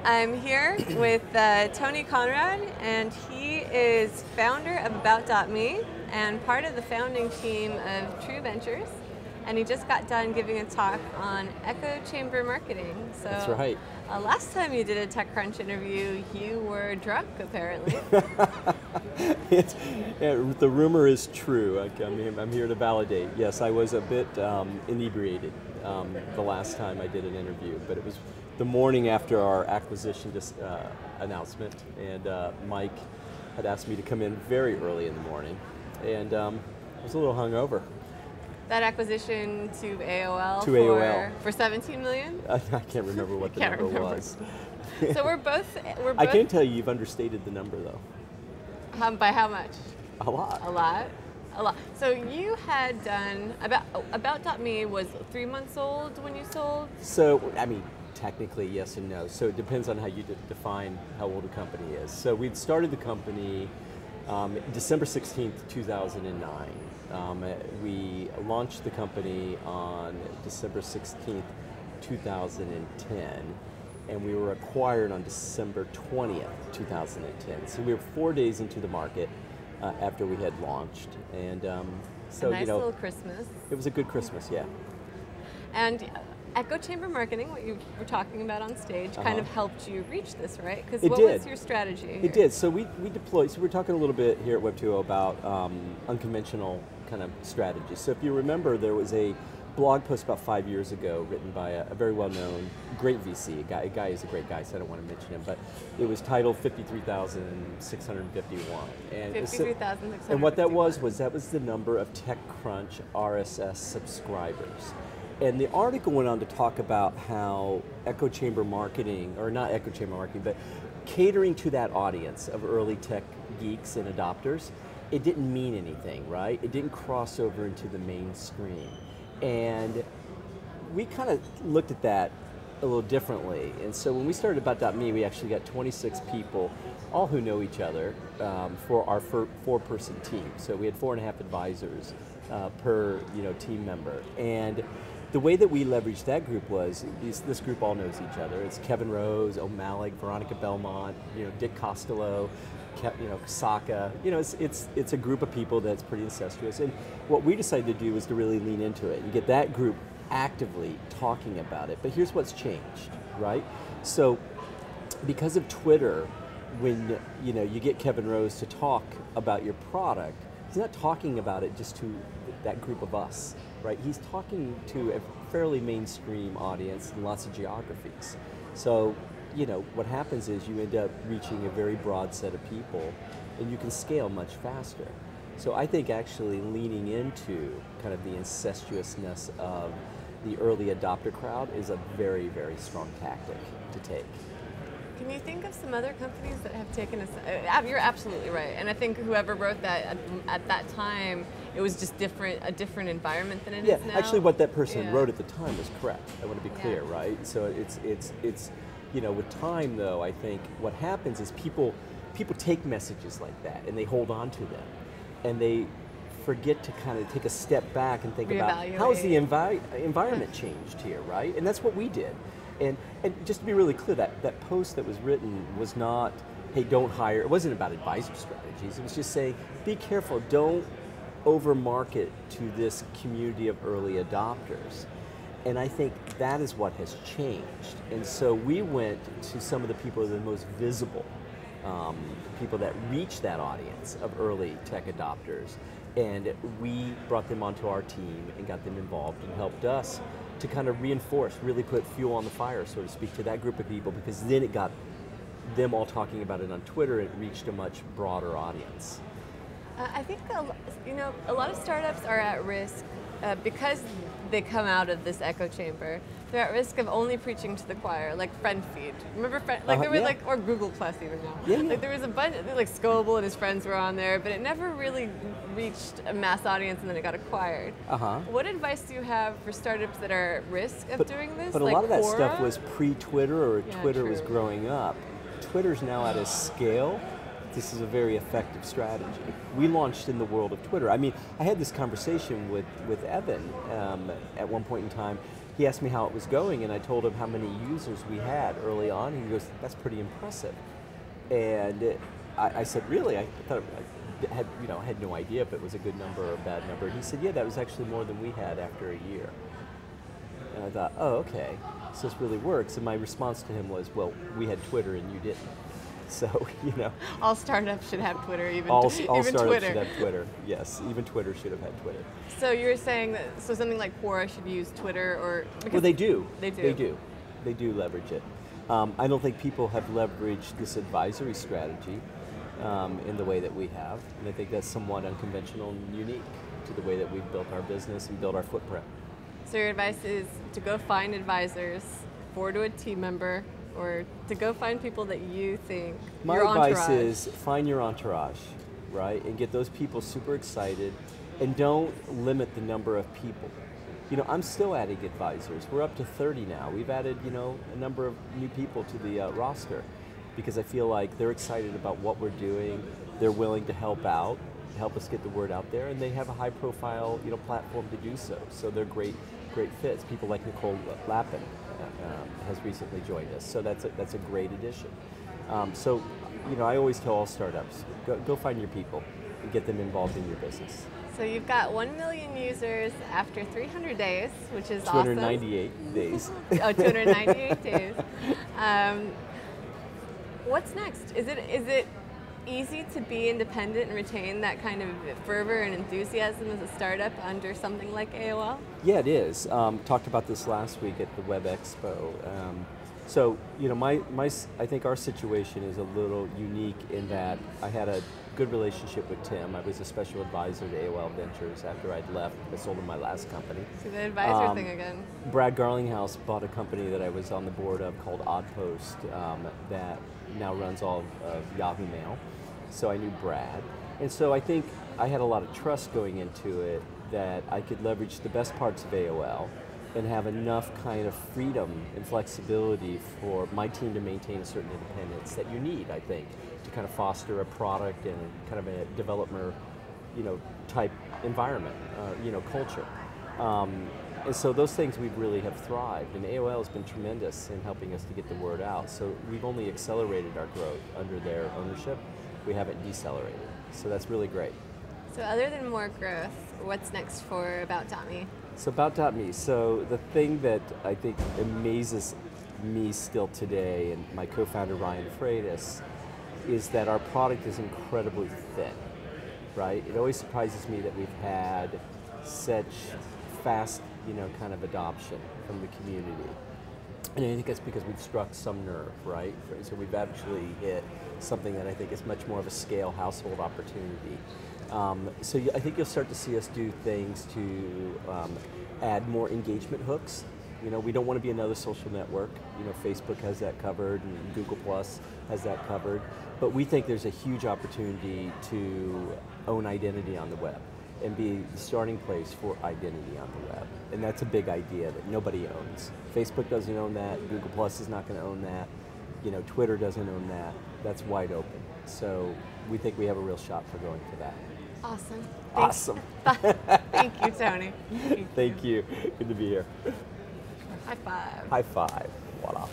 I'm here with Tony Conrad, and he is founder of About.me and part of the founding team of True Ventures. And he just got done giving a talk on echo chamber marketing. So that's right. Last time you did a TechCrunch interview, you were drunk, apparently. The rumor is true. I'm here to validate. Yes, I was a bit inebriated the last time I did an interview, but it was the morning after our acquisition announcement, and Mike had asked me to come in very early in the morning, and I was a little hungover. That acquisition to AOL, for $17 million? I can't remember what the number was. So we're both. I can tell you've understated the number though. By how much? A lot. A lot? A lot. So you had done, About.me was 3 months old when you sold? So, I mean, technically yes and no. So it depends on how you define how old a company is. So we'd started the company December 16th, 2009. We launched the company on December 16th, 2010, and we were acquired on December 20th, 2010. So we were 4 days into the market after we had launched, and so a nice little Christmas. It was a good Christmas, yeah. And echo chamber marketing, what you were talking about on stage, kind of helped you reach this, right? Because what was your strategy here? It did. So we deployed. So we're talking a little bit here at Web2O about unconventional kind of strategies. So if you remember, there was a blog post about 5 years ago written by a very well-known, great VC. A guy is a great guy, so I don't want to mention him, but it was titled 53,651. And 53,651. And what that was the number of TechCrunch RSS subscribers. And the article went on to talk about how echo chamber marketing, or not echo chamber marketing, but catering to that audience of early tech geeks and adopters, it didn't mean anything, right? It didn't cross over into the mainstream. And we kind of looked at that a little differently. And so when we started About.me, we actually got 26 people, all who know each other, for our four-person team. So we had 4.5 advisors per team member. And the way that we leveraged that group was, this group all knows each other. It's Kevin Rose, O'Malley, Veronica Belmont, Dick Costello, Saka. It's a group of people that's pretty incestuous. And what we decided to do was to really lean into it and get that group actively talking about it. But here's what's changed, right? So because of Twitter, when you get Kevin Rose to talk about your product, he's not talking about it just to that group of us, right? He's talking to a fairly mainstream audience in lots of geographies. So, what happens is you end up reaching a very broad set of people, and you can scale much faster. So I think actually leaning into kind of the incestuousness of the early adopter crowd is a very, very strong tactic to take. Can you think of some other companies that have taken us? You're absolutely right, and I think whoever wrote that at that time, it was just a different environment than it is now. Yeah, actually, what that person wrote at the time was correct. I want to be clear, right? So it's with time though, I think what happens is people take messages like that and they hold on to them, and they forget to kind of take a step back and think about how has the environment changed here, right? And that's what we did. And just to be really clear, that post that was written was not, hey, don't hire, it wasn't about advisor strategies, it was just saying, be careful, don't over-market to this community of early adopters. And I think that is what has changed. And so we went to some of the people that are the most visible, people that reach that audience of early tech adopters, and we brought them onto our team and got them involved and helped us to kind of reinforce, really put fuel on the fire, so to speak, to that group of people, because then it got them all talking about it on Twitter, and it reached a much broader audience. I think a lot of startups are at risk because they come out of this echo chamber. They're at risk of only preaching to the choir, like FriendFeed. Remember, there was or Google Plus even now. Yeah. Like there was a bunch, like Scoble and his friends were on there, but it never really reached a mass audience, and then it got acquired. What advice do you have for startups that are at risk of doing this? But a lot of that stuff was pre-Twitter, or Twitter was growing up. Twitter's now at a scale. This is a very effective strategy. We launched in the world of Twitter. I mean, I had this conversation with Evan at one point in time. he asked me how it was going, and I told him how many users we had early on, and he goes, "That's pretty impressive." And I said, "Really?" I thought I had no idea if it was a good number or a bad number. And he said, "Yeah, that was actually more than we had after a year." And I thought, "Oh, okay, so this really works." And my response to him was, "Well, we had Twitter and you didn't." So, All startups should have Twitter, even all even startups Twitter. should have Twitter. Yes, even Twitter should have had Twitter. So you're saying that something like Quora should use Twitter, or because Well, they do. They do. They do. They do leverage it. I don't think people have leveraged this advisory strategy in the way that we have, and I think that's somewhat unconventional and unique to the way that we've built our business and built our footprint. So your advice is to go find advisors, forward to a team member, or to go find people that you think My your advice entourage. is find your entourage, right, and get those people super excited, and don't limit the number of people. I'm still adding advisors. We're up to 30 now. We've added, a number of new people to the roster because I feel like they're excited about what we're doing. They're willing to help out, help us get the word out there, and they have a high-profile, platform to do so. So they're great fits. People like Nicole Lappin has recently joined us, so that's a great addition. So, I always tell all startups, go find your people and get them involved in your business. So you've got 1 million users after 300 days, which is 298 days. Oh, 298 days. What's next? Is it easy to be independent and retain that kind of fervor and enthusiasm as a startup under something like AOL? Yeah, it is. Talked about this last week at the Web Expo. So, I think our situation is a little unique in that I had a good relationship with Tim. I was a special advisor to AOL Ventures after I'd left. I sold him my last company. See the advisor thing again. Brad Garlinghouse bought a company that I was on the board of called Oddpost that now runs all of Yahoo Mail. So I knew Brad. And so I think I had a lot of trust going into it that I could leverage the best parts of AOL and have enough kind of freedom and flexibility for my team to maintain a certain independence that you need, I think, to kind of foster a product and kind of a developer, type environment, culture. And so those things we really have thrived, and AOL has been tremendous in helping us to get the word out. So we've only accelerated our growth under their ownership. We haven't decelerated. So that's really great. So other than more growth, what's next for About.me? So About.me, so the thing that I think amazes me still today, and my co-founder Ryan Freitas, is that our product is incredibly thin, right? It always surprises me that we've had such fast, kind of adoption from the community. And I think that's because we've struck some nerve, right? So we've actually hit something that I think is much more of a scale household opportunity. So I think you'll start to see us do things to add more engagement hooks. We don't want to be another social network. Facebook has that covered, and Google Plus has that covered. But we think there's a huge opportunity to own identity on the web and be the starting place for identity on the web. And that's a big idea that nobody owns. Facebook doesn't own that. Google Plus is not going to own that. Twitter doesn't own that. That's wide open. So we think we have a real shot for going for that. Awesome. Awesome. Thank you, Tony. Thank you. Good to be here. High five. High five. Voila.